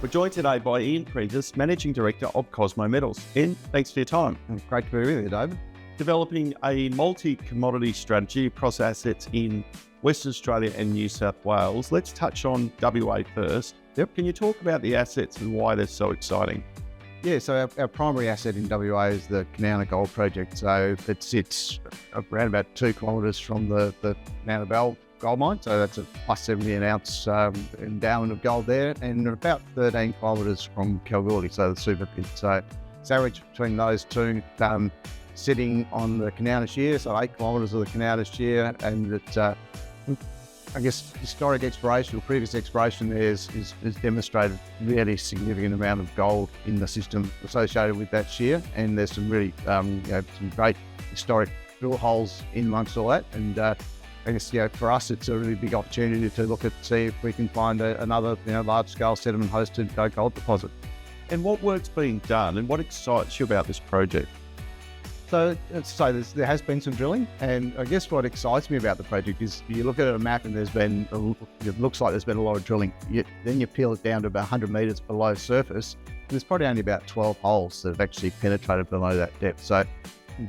We're joined today by Prentice, Managing Director of Cosmo Metals. Ian, thanks for your time. Great to be with you, David. Developing a multi-commodity strategy across assets in Western Australia and New South Wales. Let's touch on WA first. Yep. Can you talk about the assets and why they're so exciting? Yeah, so our primary asset in WA is the Kanowna Gold Project. So it sits around about 2 kilometres from the Kanowna Bell gold mine. So that's a plus 70 an ounce endowment of gold there, and about 13 kilometres from Kalgoorlie, so the super pit. So sandwich between those two, sitting on the Kanowna Shear, so 8 kilometres of the Kanowna Shear, and it's, I guess, historic exploration or previous exploration there has demonstrated really significant amount of gold in the system associated with that shear, and there's some really, some great historic drill holes in amongst all that, and I guess, for us, it's a really big opportunity to look at, see if we can find another, large-scale sediment-hosted gold deposit. And what work's being done and what excites you about this project? So there has been some drilling, and I guess what excites me about the project is you look at a map and it looks like there's been a lot of drilling. Then you peel it down to about 100 metres below surface, and there's probably only about 12 holes that have actually penetrated below that depth. So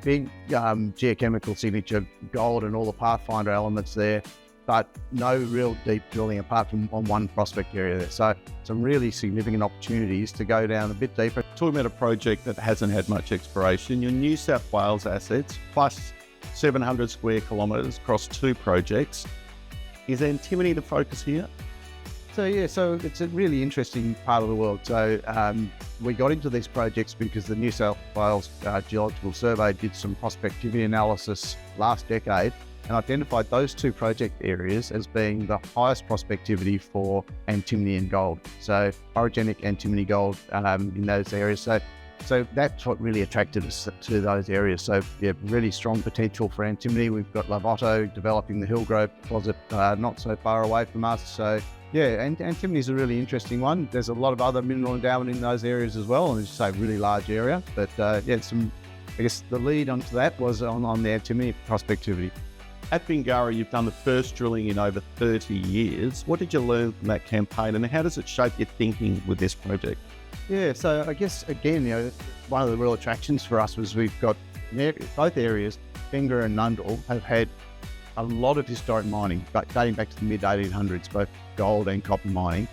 big geochemical signature gold and all the pathfinder elements there, but no real deep drilling apart from on one prospect area there. So some really significant opportunities to go down a bit deeper. Talking about a project that hasn't had much exploration, your New South Wales assets, plus 700 square kilometres across 2 projects. Is antimony the focus here? So it's a really interesting part of the world. So we got into these projects because the New South Wales Geological Survey did some prospectivity analysis last decade and identified those 2 project areas as being the highest prospectivity for antimony and gold. So orogenic antimony gold in those areas. So that's what really attracted us to those areas. So really strong potential for antimony. We've got Lavoto developing the Hillgrove deposit not so far away from us. So and antimony is a really interesting one. There's a lot of other mineral endowment in those areas as well, and as you say, really large area. But I guess the lead onto that was on the antimony prospectivity. At Bingara, you've done the first drilling in over 30 years. What did you learn from that campaign, and how does it shape your thinking with this project? Yeah, so I guess, again, one of the real attractions for us was we've got both areas, Bingara and Nundle, have had a lot of historic mining, but dating back to the mid-1800s, both gold and copper mining.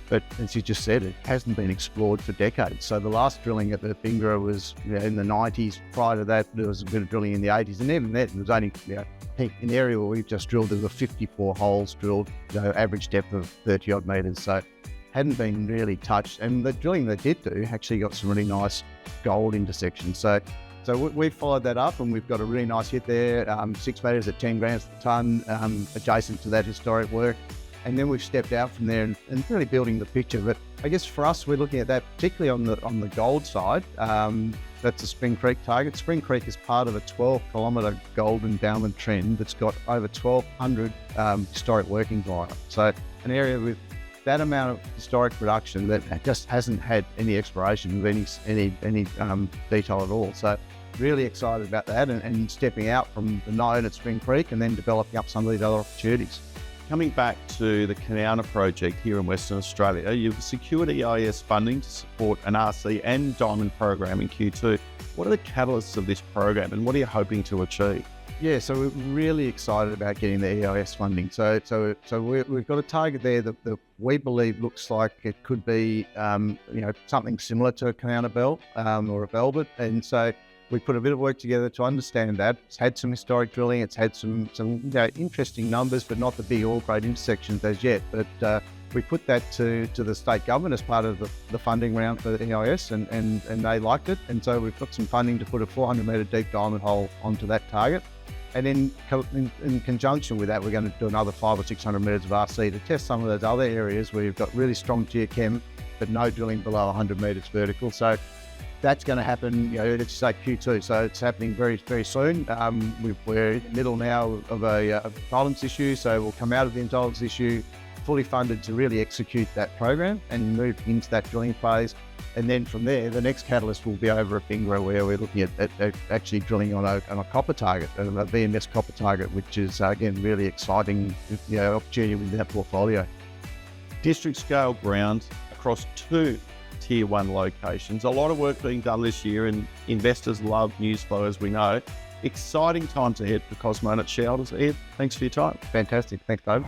But as you just said, it hasn't been explored for decades. So the last drilling at the Bingara was in the 90s. Prior to that, there was a bit of drilling in the 80s. And even then, there was only an area where we've just drilled, there were 54 holes drilled, average depth of 30 odd metres. So hadn't been really touched. And the drilling they did do actually got some really nice gold intersections. So we followed that up, and we've got a really nice hit there, 6 metres at 10 grams per tonne, adjacent to that historic work. And then we've stepped out from there and really building the picture. But I guess for us, we're looking at that particularly on the gold side. That's a Spring Creek target. Spring Creek is part of a 12-kilometre gold endowment trend that's got over 1,200 historic workings on it. So an area with that amount of historic production that just hasn't had any exploration of any detail at all. So really excited about that and stepping out from the known at Spring Creek and then developing up some of these other opportunities. Coming back to the Kanowna project here in Western Australia, you've secured EIS funding to support an RC and diamond program in Q2. What are the catalysts of this program and what are you hoping to achieve? Yeah, so we're really excited about getting the EIS funding. So we've got a target there that we believe looks like it could be, something similar to a Kanowna Bell or a Velvet. And so we put a bit of work together to understand that. It's had some historic drilling. It's had some interesting numbers, but not the big ore grade intersections as yet. But we put that to the state government as part of the funding round for the EIS, and they liked it. And so we've got some funding to put a 400-metre deep diamond hole onto that target. And then in conjunction with that, we're going to do another 500 or 600 metres of RC to test some of those other areas where you've got really strong geochem, but no drilling below 100 metres vertical. So that's going to happen, let's say Q2. So it's happening very, very soon. We're in the middle now of a entitlements issue. So we'll come out of the entitlements issue fully funded to really execute that program and move into that drilling phase. And then from there, the next catalyst will be over at Bingara, where we're looking at actually drilling on a copper target, a VMS copper target, which is, again, really exciting opportunity within that portfolio. District scale ground across 2 Tier 1 locations. A lot of work being done this year, and investors love news flow, as we know. Exciting times ahead for Cosmo and its shareholders. Ed, thanks for your time. Fantastic. Thanks, David.